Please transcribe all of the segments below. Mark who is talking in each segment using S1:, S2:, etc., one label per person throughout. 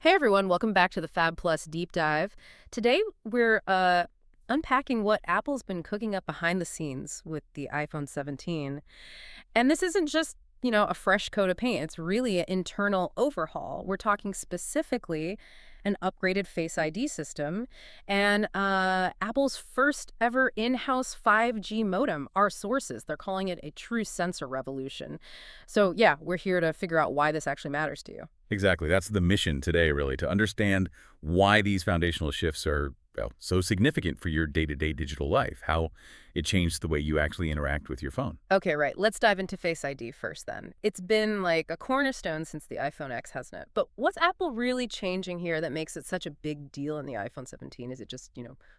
S1: Hey everyone, welcome back to the Fab Plus Deep Dive. Today we're unpacking what Apple's been cooking up behind the scenes with the iPhone 17. And this isn't just, a fresh coat of paint. It's really an internal overhaul. We're talking specifically an upgraded Face ID system and Apple's first ever in-house 5G modem. Our sources, they're calling it a true sensor revolution. So yeah, we're here to figure out why this actually matters to you.
S2: Exactly. That's the mission today, really, to understand why these foundational shifts are so significant for your day-to-day digital life, how it changed the way you actually interact with your phone.
S1: Okay, right. Let's dive into Face ID first then. It's been like a cornerstone since the iPhone X, hasn't it? But what's Apple really changing here that makes it such a big deal in the iPhone 17? Is it just,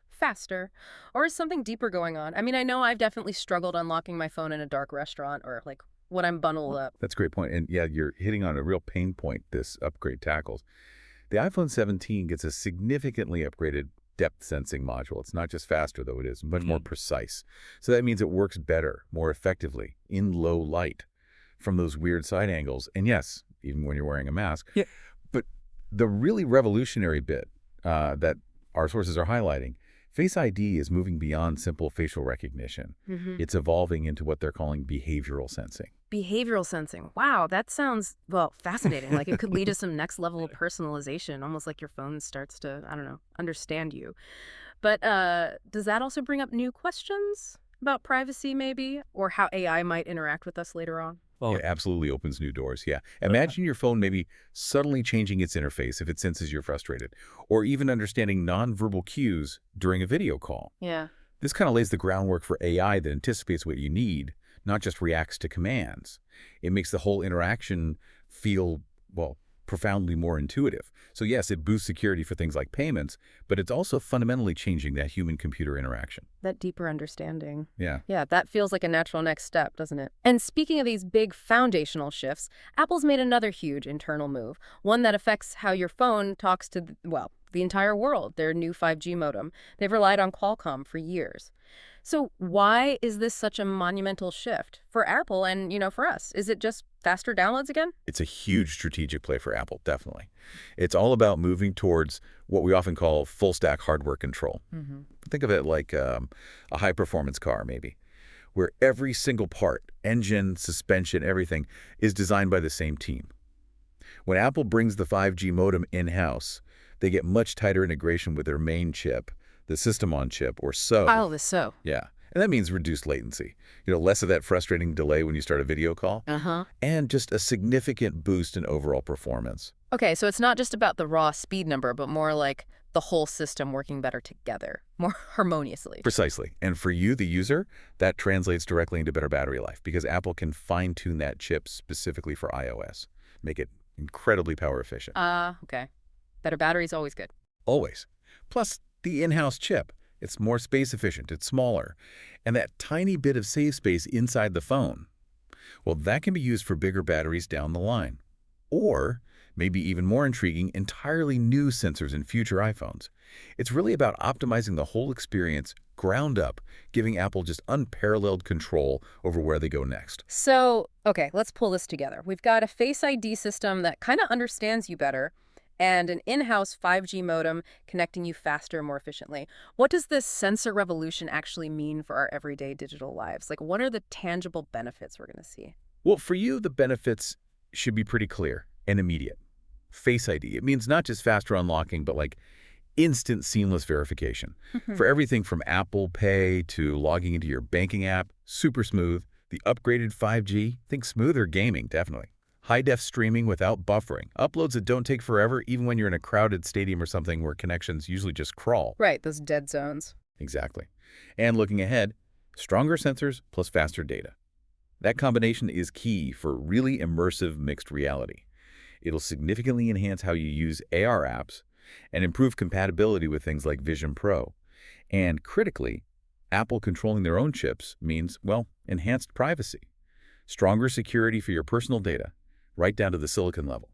S1: faster? Or is something deeper going on? I mean, I know I've definitely struggled unlocking my phone in a dark restaurant or like when I'm bundled up.
S2: That's a great point. And yeah, you're hitting on a real pain point this upgrade tackles. The iPhone 17 gets a significantly upgraded depth sensing module. It's not just faster, though it is much more precise. So that means it works better, more effectively, in low light, from those weird side angles. And yes, even when you're wearing a mask. Yeah. But the really revolutionary bit that our sources are highlighting, Face ID is moving beyond simple facial recognition. It's evolving into what they're calling behavioral sensing.
S1: Behavioral sensing. Wow, that sounds, well, fascinating. Like it could lead to some next level of personalization, almost like your phone starts to, I don't know, understand you. But does that also bring up new questions about privacy maybe, or how AI might interact with us later on?
S2: Oh, it absolutely opens new doors, yeah. Imagine your phone maybe suddenly changing its interface if it senses you're frustrated, or even understanding nonverbal cues during a video call.
S1: Yeah.
S2: This kind of lays the groundwork for AI that anticipates what you need, not just reacts to commands. It makes the whole interaction feel, well, profoundly more intuitive. So yes, it boosts security for things like payments, but it's also fundamentally changing that human-computer interaction.
S1: That deeper understanding.
S2: Yeah.
S1: Yeah, that feels like a natural next step, doesn't it? And speaking of these big foundational shifts, Apple's made another huge internal move, one that affects how your phone talks to, the entire world, their new 5G modem. They've relied on Qualcomm for years. So why is this such a monumental shift for Apple and, for us? Is it just faster downloads again?
S2: It's a huge strategic play for Apple, definitely. It's all about moving towards what we often call full-stack hardware control. Think of it like a high-performance car, maybe, where every single part, engine, suspension, everything, is designed by the same team. When Apple brings the 5G modem in-house, they get much tighter integration with their main chip, the system on chip, or SO.
S1: Oh, the SO.
S2: Yeah. And that means reduced latency. Less of that frustrating delay when you start a video call. And just a significant boost in overall performance.
S1: Okay, so it's not just about the raw speed number, but more like the whole system working better together, more harmoniously.
S2: Precisely. And for you, the user, that translates directly into better battery life because Apple can fine-tune that chip specifically for iOS, make it incredibly power efficient.
S1: Okay. Better battery is always good.
S2: Always. Plus, the in-house chip. It's more space efficient, it's smaller. And that tiny bit of save space inside the phone, well, that can be used for bigger batteries down the line. Or, maybe even more intriguing, entirely new sensors in future iPhones. It's really about optimizing the whole experience ground up, giving Apple just unparalleled control over where they go next.
S1: So, okay, let's pull this together. We've got a Face ID system that kind of understands you better, and an in-house 5G modem connecting you faster and more efficiently. What does this sensor revolution actually mean for our everyday digital lives? Like, what are the tangible benefits we're going to see?
S2: Well, for you, the benefits should be pretty clear and immediate. Face ID, it means not just faster unlocking, but like instant seamless verification. For everything from Apple Pay to logging into your banking app, super smooth. The upgraded 5G, think smoother gaming, definitely. High-def streaming without buffering. Uploads that don't take forever, even when you're in a crowded stadium or something where connections usually just crawl.
S1: Right, those dead zones.
S2: Exactly. And looking ahead, stronger sensors plus faster data. That combination is key for really immersive mixed reality. It'll significantly enhance how you use AR apps and improve compatibility with things like Vision Pro. And critically, Apple controlling their own chips means, well, enhanced privacy. Stronger security for your personal data, right down to the silicon level.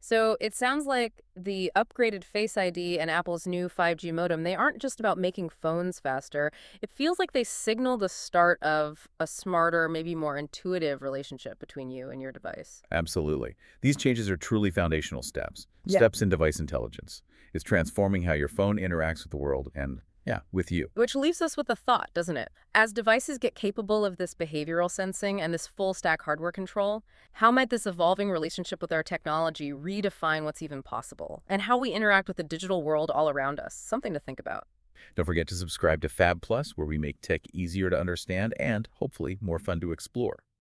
S1: So it sounds like the upgraded Face ID and Apple's new 5G modem, they aren't just about making phones faster. It feels like they signal the start of a smarter, maybe more intuitive relationship between you and your device.
S2: Absolutely. These changes are truly foundational steps.
S1: Yeah.
S2: Steps in device intelligence. It's transforming how your phone interacts with the world and, yeah, with you.
S1: Which leaves us with a thought, doesn't it? As devices get capable of this behavioral sensing and this full stack hardware control, how might this evolving relationship with our technology redefine what's even possible and how we interact with the digital world all around us? Something to think about.
S2: Don't forget to subscribe to FAB Plus, where we make tech easier to understand and, hopefully, more fun to explore.